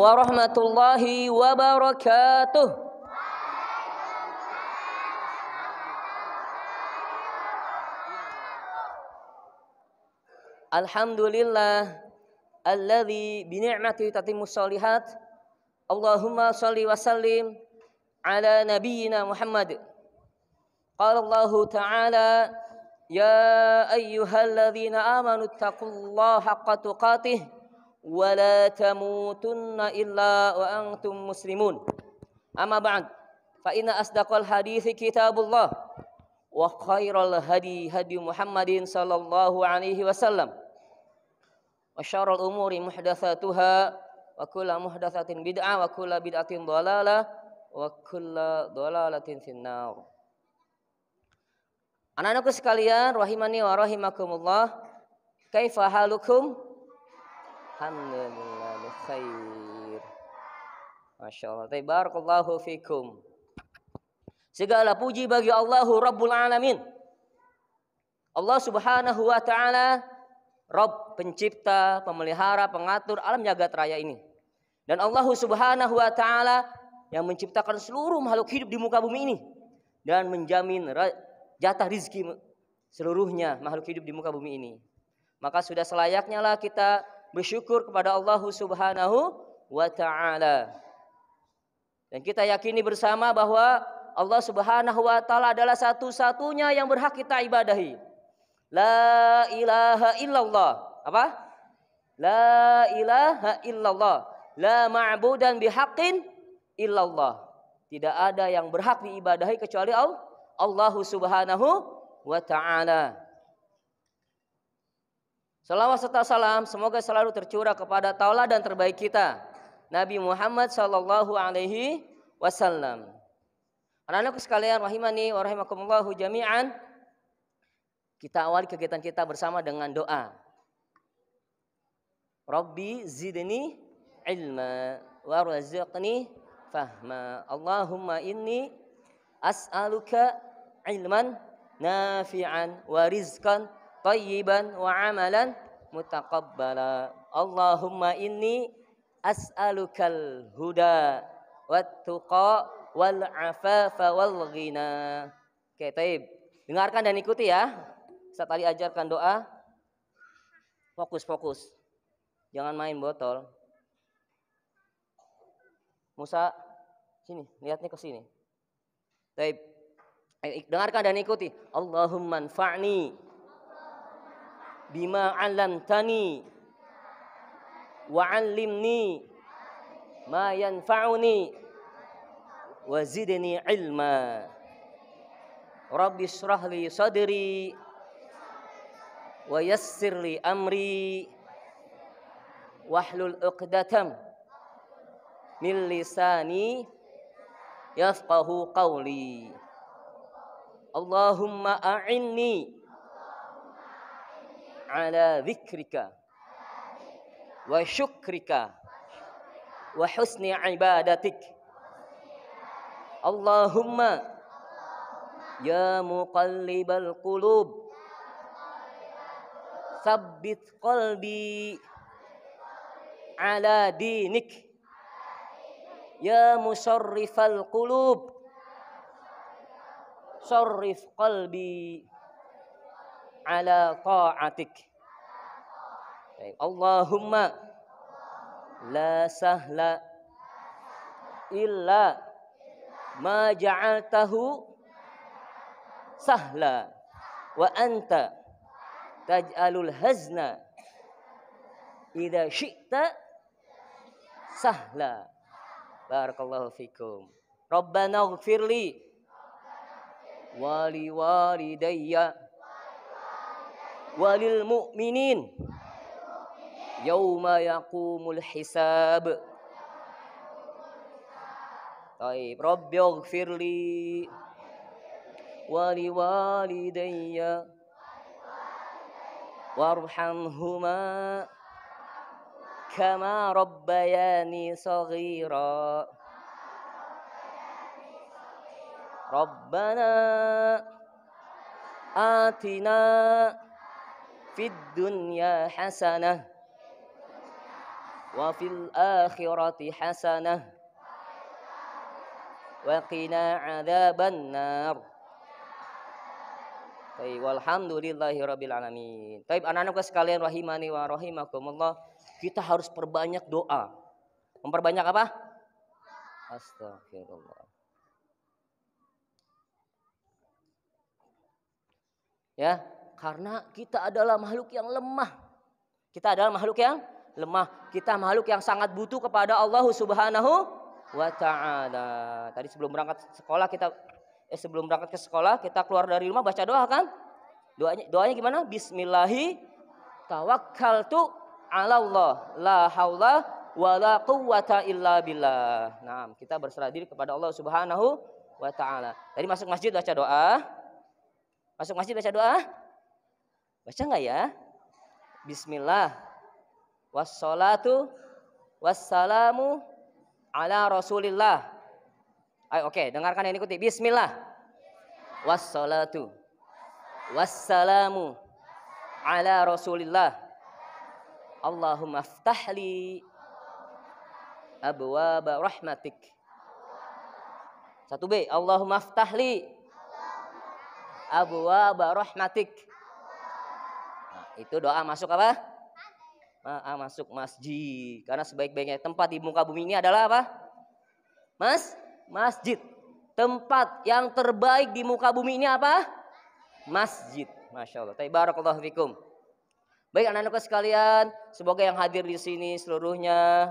warahmatullahi wabarakatuh. Alhamdulillah alladzi bi ni'matihi tatimmus shalihat. Allahumma shalli wa sallim ala nabiyyina Muhammad. Qala Allah ta'ala ya ayyuhalladzina amanu taqullaha haqqa tuqatih wa la tamutunna illa wa antum muslimun. Amma ba'd, fa inna asdaqal hadithi kitabullah wa khairal hadi Muhammadin sallallahu alaihi wasallam wa syarrul umuri muhdatsatuha wa kullu muhdatsatin bid'ah wa kullu bid'atin dhalalah wa kullu dhalalatin finnar. Anak-anakku sekalian rahimani wa rahimakumullah, kaifa halukum? Alhamdulillah khair. Masyaallah, tabarakallahu fikum. Segala puji bagi Allahu Rabbul Alamin. Allah Subhanahu wa taala, Rabb, pencipta, pemelihara, pengatur alam jagat raya ini. Dan Allah Subhanahu wa taala yang menciptakan seluruh makhluk hidup di muka bumi ini dan menjamin jatah rizki seluruhnya makhluk hidup di muka bumi ini. Maka sudah selayaknya lah kita bersyukur kepada Allah Subhanahu wa taala. Dan kita yakini bersama bahwa Allah Subhanahu wa taala adalah satu-satunya yang berhak kita ibadahi. La ilaha illallah. Apa? La ilaha illallah. La ma'budan bihaqqin illallah. Tidak ada yang berhak diibadahi kecuali Allah Subhanahu wa taala. Salawat serta salam semoga selalu tercurah kepada tauladan terbaik kita, Nabi Muhammad sallallahu alaihi wasallam. Anak-anakku sekalian rahimani wa rahimakumullahu jami'an. Kita awali kegiatan kita bersama dengan doa. Rabbi zidni ilma warzuqni fahma. Allahumma inni as'aluka ilman nafi'an wa rizqan thayyiban wa amalan mutaqabbala. Allahumma inni as'alukal huda wat tuqa wal afafa wal ghina. Oke, taib. Dengarkan dan ikuti ya. Ustaz tadi ajarkan doa. Fokus. Jangan main botol. Musa, sini, lihatnya ke sini. Taib. Dengarkan dan ikuti. Allahumma anfa'ni bima 'allamtani wa 'allimni ma yanfa'uni wa zidni ilma. Rabbi shrah li sadri wa yassir li amri wahlul 'uqdatam min lisani yafqahu qawli. Allahumma a'inni ala dzikrika wa syukrika wa husni ibadatik. Allahumma ya muqallibal qulub tsabbit qalbi ala dinik. Ya musarrifal qulub sarrif qalbi ala ta'atik. Allahumma la sahla illa ma ja'altahu sahla wa anta taj'alul hazna idza syi'ta sahla. Barakallahu fikum. Rabbana ighfirli wali walidayya walil mu'minin yauma yaqumul hisab. Baik, Rabbi ighfirli wali walidayya warhamhuma kama rabbayani shaghira. Rabbana atina fid dunya hasanah wa fil akhirati hasanah wa qina adzabannar. Baik, walhamdulillahirabbil alamin. Baik, anak-anakku sekalian rahimani wa rahimakumullah, kita harus perbanyak doa. Memperbanyak apa? Astagfirullah. Ya, karena kita adalah makhluk yang lemah. Kita adalah makhluk yang lemah. Kita makhluk yang sangat butuh kepada Allah Subhanahu wa taala. Tadi sebelum berangkat ke sekolah kita keluar dari rumah baca doa kan? Doanya gimana? Bismillahi tawakkaltu 'ala Allah, la haula wala quwwata illa billah. Nah, kita berserah diri kepada Allah Subhanahu wa taala. Tadi masuk masjid baca doa. Masuk masjid baca doa? Baca enggak ya? Bismillah. Wassalatu wassalamu ala Rasulillah. Ayo, oke, dengarkan yang ikuti. Bismillah. Wassalatu wassalamu ala Rasulillah. Allahumma aftahli abwaaba rahmatik. 1B. Allahumma aftahli abwaaba rahmatik. Nah, itu doa masuk apa? Masuk masjid. Karena sebaik-baiknya tempat di muka bumi ini adalah apa? Masjid. Tempat yang terbaik di muka bumi ini apa? Masjid. Masya Allah. Barakallahu fikum. Baik anak-anakku sekalian, semoga yang hadir di sini seluruhnya,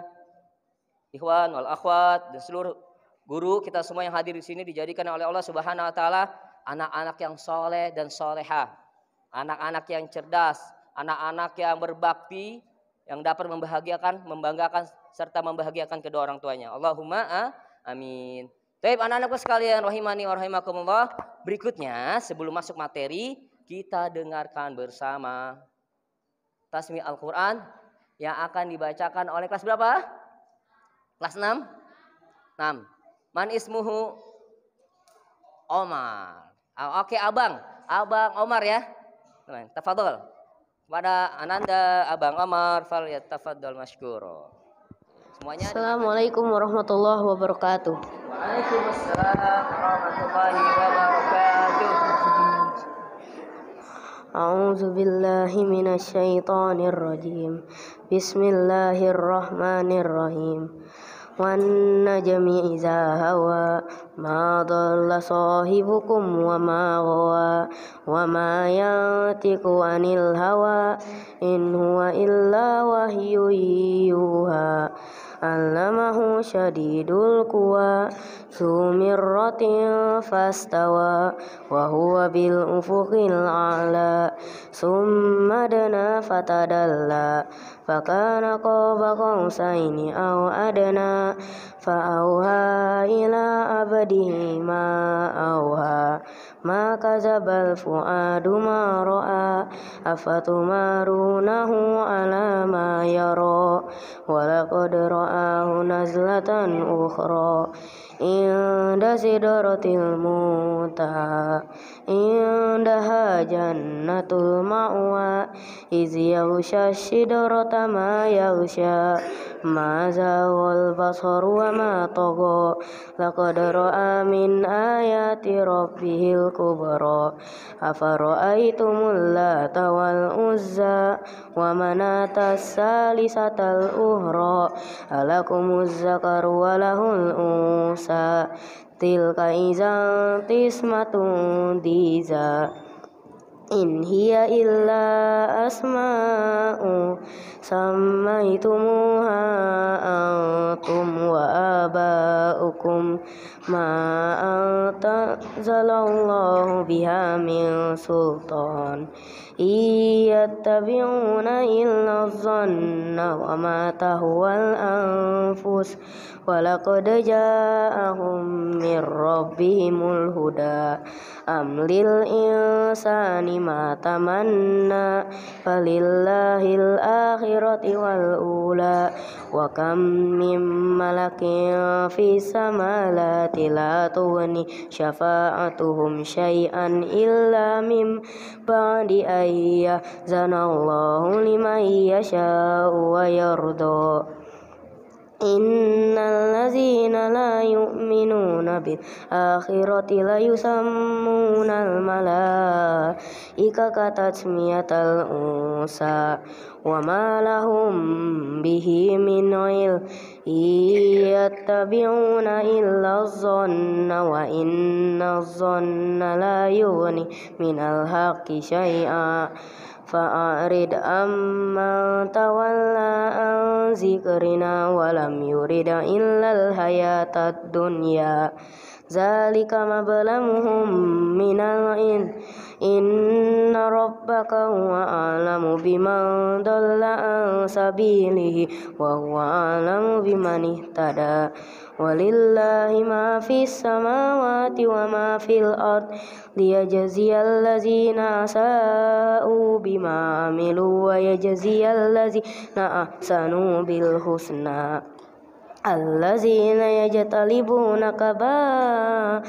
ikhwan wal akhwat dan seluruh guru kita semua yang hadir di sini dijadikan oleh Allah Subhanahu wa taala anak-anak yang soleh dan solehah, anak-anak yang cerdas, anak-anak yang berbakti, yang dapat membahagiakan, membanggakan serta membahagiakan kedua orang tuanya. Allahumma amin. Baik anak-anakku sekalian rahimani wa rahimakumullah, berikutnya sebelum masuk materi kita dengarkan bersama tasmi Al-Qur'an yang akan dibacakan oleh kelas berapa? Kelas 6? 6. Man ismuhu Omar. Oke, Abang Omar ya. Tafadhol. Kepada Ananda Abang Omar fal yatafaddal masykura. Semuanya. Assalamualaikum warahmatullahi wabarakatuh. Waalaikumsalam warahmatullahi wabarakatuh. A'udzu billahi minasy syaithanir rajim. Bismillahirrahmanirrahim. Wan najmi idza hawa ma dhalla sahibukum wa ma ghawa wa ma yantiqu anil hawa in huwa illa wahyu yuha. Allamahu syadidul quwa sumirratin fastawa wa huwa bil ufuqil a'la summa dana fatadalla fakana qaba qausaini aw adna fa'auha ila abdihi ma auha ma kadzabal fuadu ma ra'a afatumarunahu ala ma yara wa laqad ra'ahu nazlatan ukhra inda sidratil muntaha indaha jannatul ma'wa iz yaghsha sidrata ma yaghsha ma zaghal basaru wa ma tagha laqad ra'a min ayati rabbihil kubra afara'aytumul lata wal uzza wa manata salisatal uhra alakumuz zakaru wa lahul unsa tilka izan qismatun diza in hiya illa asma'u sammaitumuha antum wa aba'ukum ma anzalallahu biha min sultan iyattabi'una illa dhanna wa ma tahwal anfus wa laqad ja'ahum min rabbihimul huda am lil insani ma tamanna falillahil akhirati wal ula wa kam mim malakin fis samawati la tughni syafa'atuhum syai'an illa mim ba'di ayyazanallahu liman yasha'u wa yarda Innallazina la yu'minuna bil akhirati la yusammunal malaika tasmiyatal unsa wa ma lahum bihi min ilm yattabi'una illa dhanna wa inna dhanna la yughni minal haqqi syai'a fa'arid amman tawalla an zikrina wa lam yurida illal hayatad dunya zalika mablamuhum minal ilm inna rabbaka huwa a'lamu biman dalla an sabilihi wa huwa a'lamu biman ihtada walillahi ma fis samawati wa ma fil ard liyajziyal ladzina asa'u bima amilu wa yajziyal ladzina ahsanu bil husna allazina yajtalibuna kabairal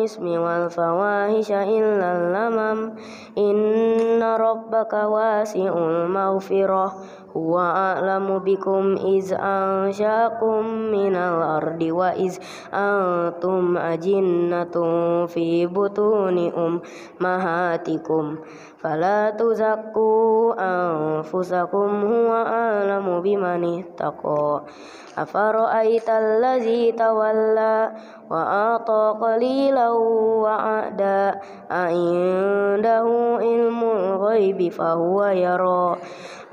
ismi wal fawahisha illal lamam inna rabbaka wasi'ul maghfirah huwa a'lamu bikum iz ansha'akum minal ardi wa iz antum ajinnatun fi butuni ummahatikum fala tuzakku anfusakum huwa a'lamu biman ittaqa afara'aital ladzi tawalla wa ata qalilan wa a'da a'indahu ilmul ghaibi fahuwa yara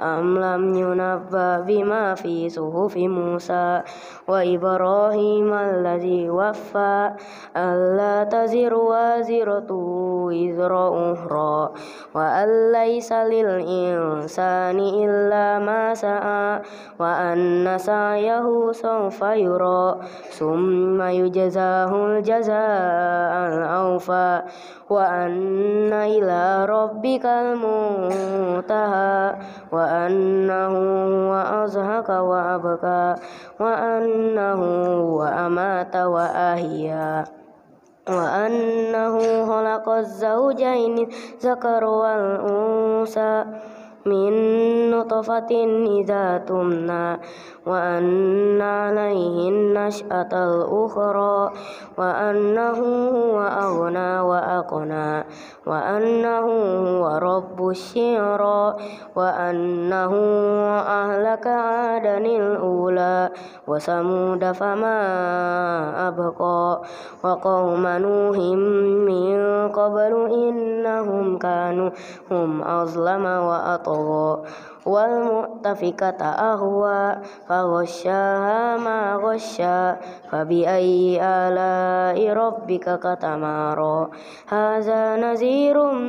am lam yunabba bima fi suhufi Musa wa Ibrahim alladzi waffa alla taziru waziratu wizra ukhra wa allaysa lil insani illa ma sa'a wa anna sa'yahu sawfa yura summa yujzahul jazaa'al awfa wa anna ila rabbikal muntaha wa annahu huwa azhaka wa abka wa annahu huwa amata wa ahya wa annahu khalaqaz zawjaini dzakara wal unsa min nutfatin idza tumna wa anna alayhi nash'atal ukhra wa annahu huwa aghna wa aqna wa annahu huwa rabbus shi'ra wa annahu ahlaka adanil ula wa samuda fama abqa wa qauma nuhim min qablu innahum kanu hum azlama wa atgha wal mu'tafikata ahwa faghasyaha ma ghasya fabi ayyi ala'i rabbika katamara hadza nazirum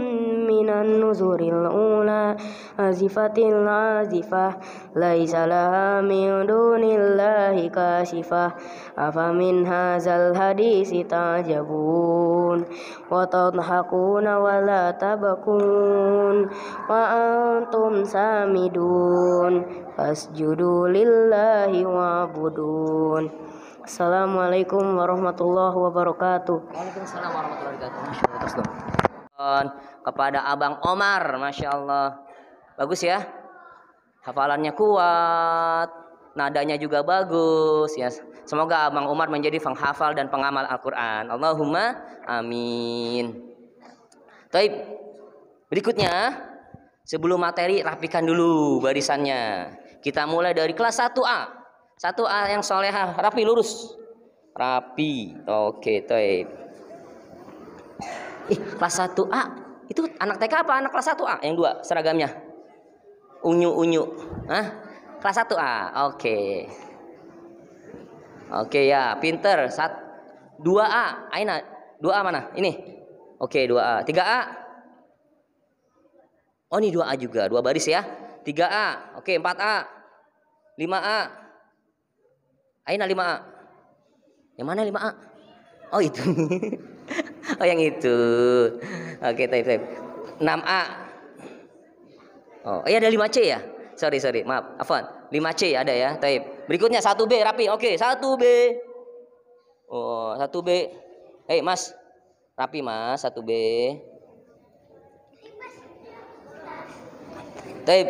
minan nuzuril ula azifatil azifah laisa laha min dunillahi kasifah afamin hadzal hadisi ta'jabun wa tadhakuna wa la tabakun wa antum samidun fasjudu lillahi wa'budun. Assalamualaikum warahmatullahi wabarakatuh. Waalaikumsalam warahmatullahi wabarakatuh. Kepada Abang Omar, Masya Allah, bagus ya, hafalannya kuat, nadanya juga bagus ya. Semoga Abang Umar menjadi penghafal dan pengamal Al-Quran. Allahumma amin. Baik, berikutnya sebelum materi rapikan dulu barisannya. Kita mulai dari kelas 1A. 1A yang solehah, rapi lurus. Rapi. Oke, baik. Kelas 1A itu anak TK apa anak kelas 1A? Yang dua seragamnya. Unyu-unyu. Hah? Kelas 1A. Oke. Oke ya, pinter. 2A. Aina. 2A mana? Ini. Oke, 2A. 3A. Oh, ini 2A juga. 2 baris ya. 3A. Oke, 4A. 5A. Aina 5A. Yang mana 5A? Oh, itu. Oh, yang itu. Oke, taib. 6A. Oh, iya ada 5C ya? Sorry. Maaf. Afwan. 5C ada ya. Taib. Berikutnya 1B rapi. Oke, 1B. Oh, 1B. Hei, Mas. Rapi, Mas. 1B. Taib.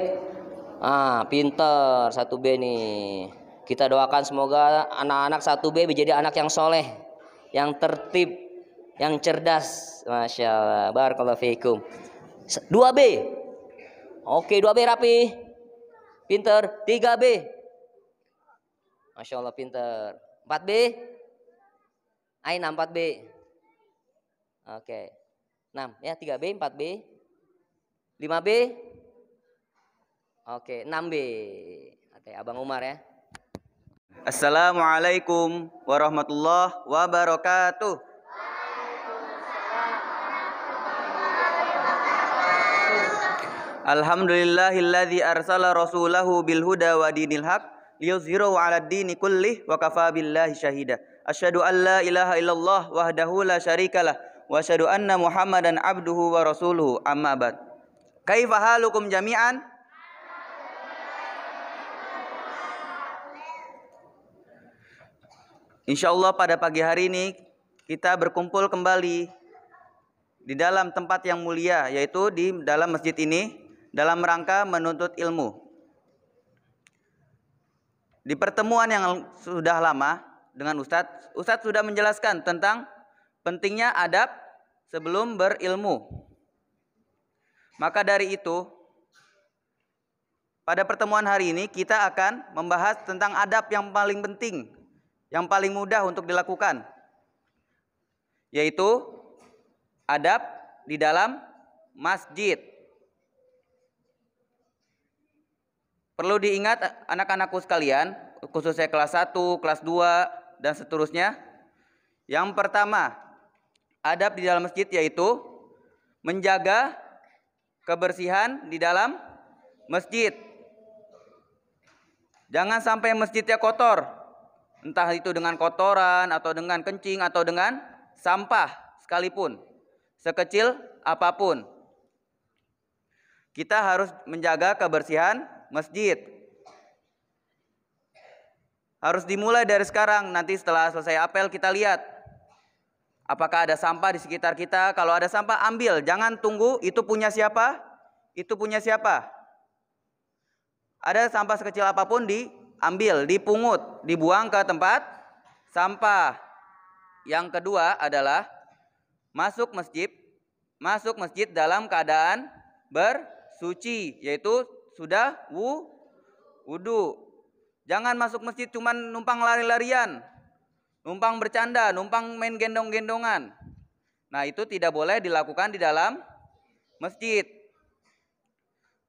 Pinter 1B nih. Kita doakan semoga anak-anak 1B menjadi anak yang soleh, yang tertib, yang cerdas. Masya Allah. Barakallahu fiikum. 2B. Oke, 2B rapi. Pinter. 3B. Masya Allah pinter. 4B. Aina 4B. Oke. 6 ya, 3B, 4B. 5B. Oke, 6B. Oke, Abang Umar ya. Assalamualaikum warahmatullahi wabarakatuh. Alhamdulillahilladzi arsala rasulahu bil huda wa dinil haq liyuzhirahu 'alad dini kullih wa kafa billahi syahida. Asyhadu an la ilaha illallah wahdahu la syarikalah wa asyhadu anna Muhammadan abduhu wa rasuluhu, amma ba'd. Kaifa halukum jami'an? Insyaallah pada pagi hari ini kita berkumpul kembali di dalam tempat yang mulia, yaitu di dalam masjid ini dalam rangka menuntut ilmu. Di pertemuan yang sudah lama dengan Ustadz sudah menjelaskan tentang pentingnya adab sebelum berilmu. Maka dari itu, pada pertemuan hari ini kita akan membahas tentang adab yang paling penting, yang paling mudah untuk dilakukan, yaitu adab di dalam masjid. Perlu diingat anak-anakku sekalian, khususnya kelas 1, kelas 2, dan seterusnya. Yang pertama, adab di dalam masjid yaitu menjaga kebersihan di dalam masjid. Jangan sampai masjidnya kotor, entah itu dengan kotoran atau dengan kencing atau dengan sampah sekalipun, sekecil apapun. Kita harus menjaga kebersihan masjid. Harus dimulai dari sekarang. Nanti setelah selesai apel kita lihat apakah ada sampah di sekitar kita. Kalau ada sampah ambil, jangan tunggu itu punya siapa, itu punya siapa. Ada sampah sekecil apapun diambil, dipungut, dibuang ke tempat sampah. Yang kedua adalah masuk masjid dalam keadaan bersuci, yaitu sudah wudu. Jangan masuk masjid cuman numpang lari-larian, numpang bercanda, numpang main gendong-gendongan. Nah, itu tidak boleh dilakukan di dalam masjid.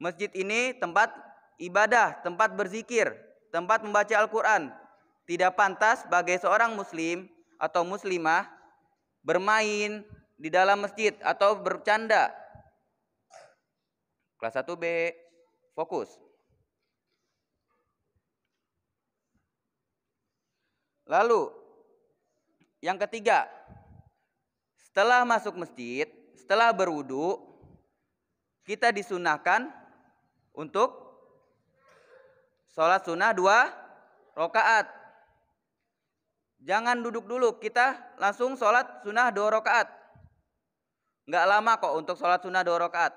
Masjid ini tempat ibadah, tempat berzikir, tempat membaca Al-Quran. Tidak pantas bagi seorang muslim atau muslimah bermain di dalam masjid atau bercanda. Kelas 1B, fokus. Lalu, yang ketiga, setelah masuk masjid, setelah berwudu, kita disunahkan untuk sholat sunnah 2 rakaat. Jangan duduk dulu, kita langsung sholat sunnah 2 rakaat. Nggak lama kok untuk sholat sunnah 2 rakaat.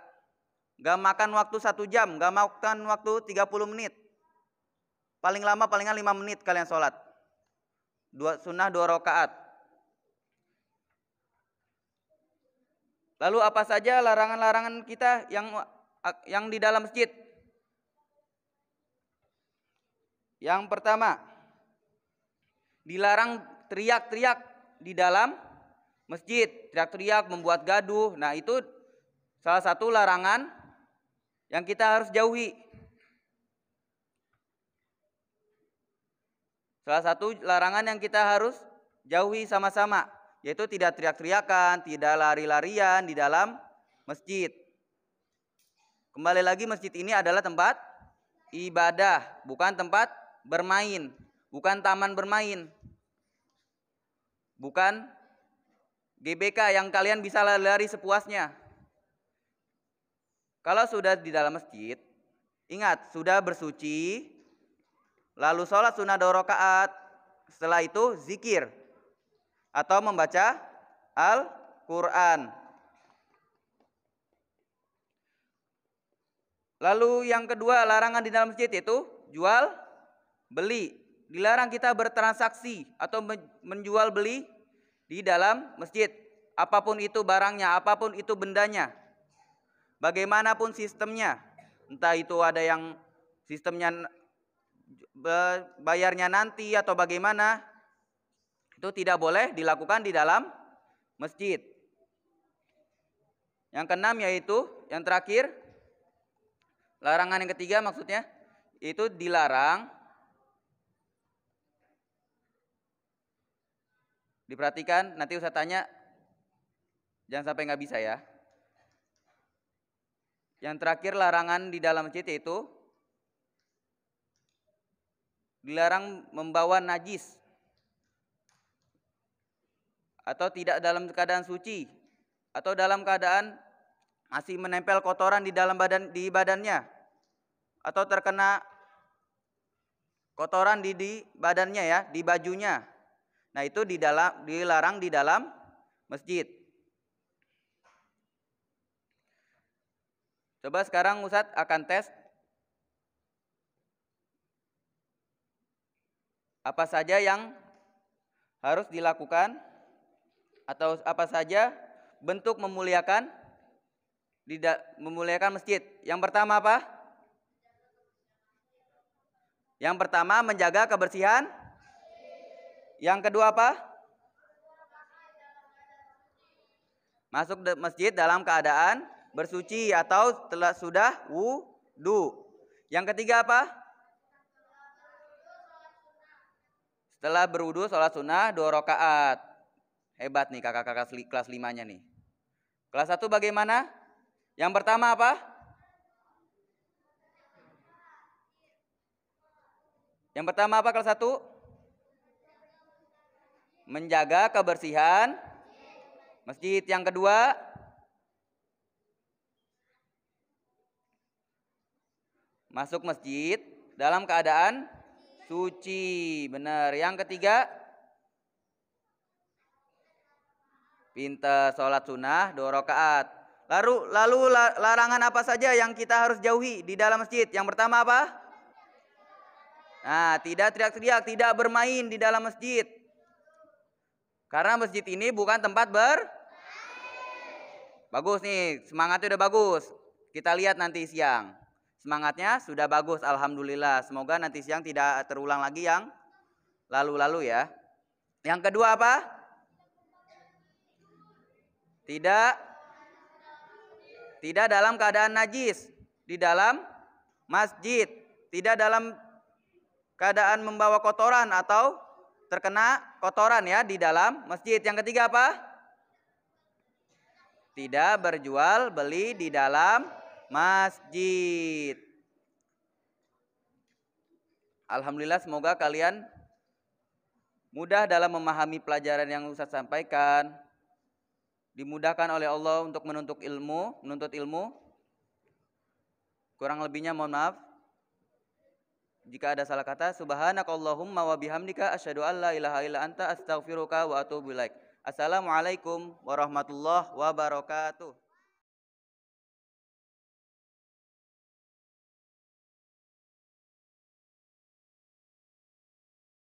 Nggak makan waktu 1 jam, nggak makan waktu 30 menit. Paling lama palingan 5 menit kalian sholat. Sunnah 2 rakaat. Lalu apa saja larangan-larangan kita yang di dalam masjid? Yang pertama, dilarang teriak-teriak di dalam masjid. Teriak-teriak, membuat gaduh. Nah, itu salah satu larangan yang kita harus jauhi. Salah satu larangan yang kita harus jauhi sama-sama, yaitu tidak teriak-teriakan, tidak lari-larian di dalam masjid. Kembali lagi, masjid ini adalah tempat ibadah, bukan tempat bermain, bukan taman bermain, bukan GBK yang kalian bisa lari-lari sepuasnya. Kalau sudah di dalam masjid, ingat, sudah bersuci, lalu sholat sunnah 2 rakaat, setelah itu zikir atau membaca Al-Quran. Lalu yang kedua, larangan di dalam masjid itu jual beli. dilarang kita bertransaksi atau menjual beli di dalam masjid. Apapun itu barangnya, apapun itu bendanya. Bagaimanapun sistemnya. Entah itu ada yang sistemnya bayarnya nanti atau bagaimana. Itu tidak boleh dilakukan di dalam masjid. Yang keenam yaitu, yang terakhir, larangan yang ketiga maksudnya, itu dilarang. Diperhatikan, nanti Ustaz tanya, jangan sampai nggak bisa ya. Yang terakhir larangan di dalam masjid yaitu dilarang membawa najis atau tidak dalam keadaan suci atau dalam keadaan masih menempel kotoran di dalam badannya atau terkena kotoran di badannya ya, di bajunya. Nah, itu dilarang di dalam masjid. Coba sekarang Ustadz akan tes apa saja yang harus dilakukan atau apa saja bentuk memuliakan masjid. Yang pertama apa? Yang pertama menjaga kebersihan. Yang kedua apa? Masuk masjid dalam keadaan bersuci atau sudah wudu. Yang ketiga apa? Setelah berwudu sholat sunnah 2 rakaat. Hebat nih kakak-kakak kelas 5-nya nih. Kelas 1 bagaimana? Yang pertama apa? Yang pertama apa kelas 1? Menjaga kebersihan masjid. Yang kedua, masuk masjid dalam keadaan suci. Benar. Yang ketiga, pinter sholat sunnah 2 rakaat. Lalu larangan apa saja yang kita harus jauhi di dalam masjid? Yang pertama apa? Nah, tidak teriak-teriak, tidak bermain di dalam masjid. Karena masjid ini bukan tempat Bagus nih, semangatnya udah bagus. Kita lihat nanti siang. Semangatnya sudah bagus, alhamdulillah. Semoga nanti siang tidak terulang lagi yang lalu-lalu ya. Yang kedua apa? Tidak dalam keadaan najis di dalam masjid. Tidak dalam keadaan membawa kotoran atau terkena kotoran ya di dalam masjid. Yang ketiga apa? Tidak berjual beli di dalam masjid. Alhamdulillah, semoga kalian mudah dalam memahami pelajaran yang Ustaz sampaikan. Dimudahkan oleh Allah untuk menuntut ilmu. Kurang lebihnya mohon maaf. Jika ada salah kata, subhanakallahumma wa bihamdika asyhadu an la ilaha illa anta astaghfiruka wa atubu ilaik. Assalamualaikum warahmatullahi wabarakatuh.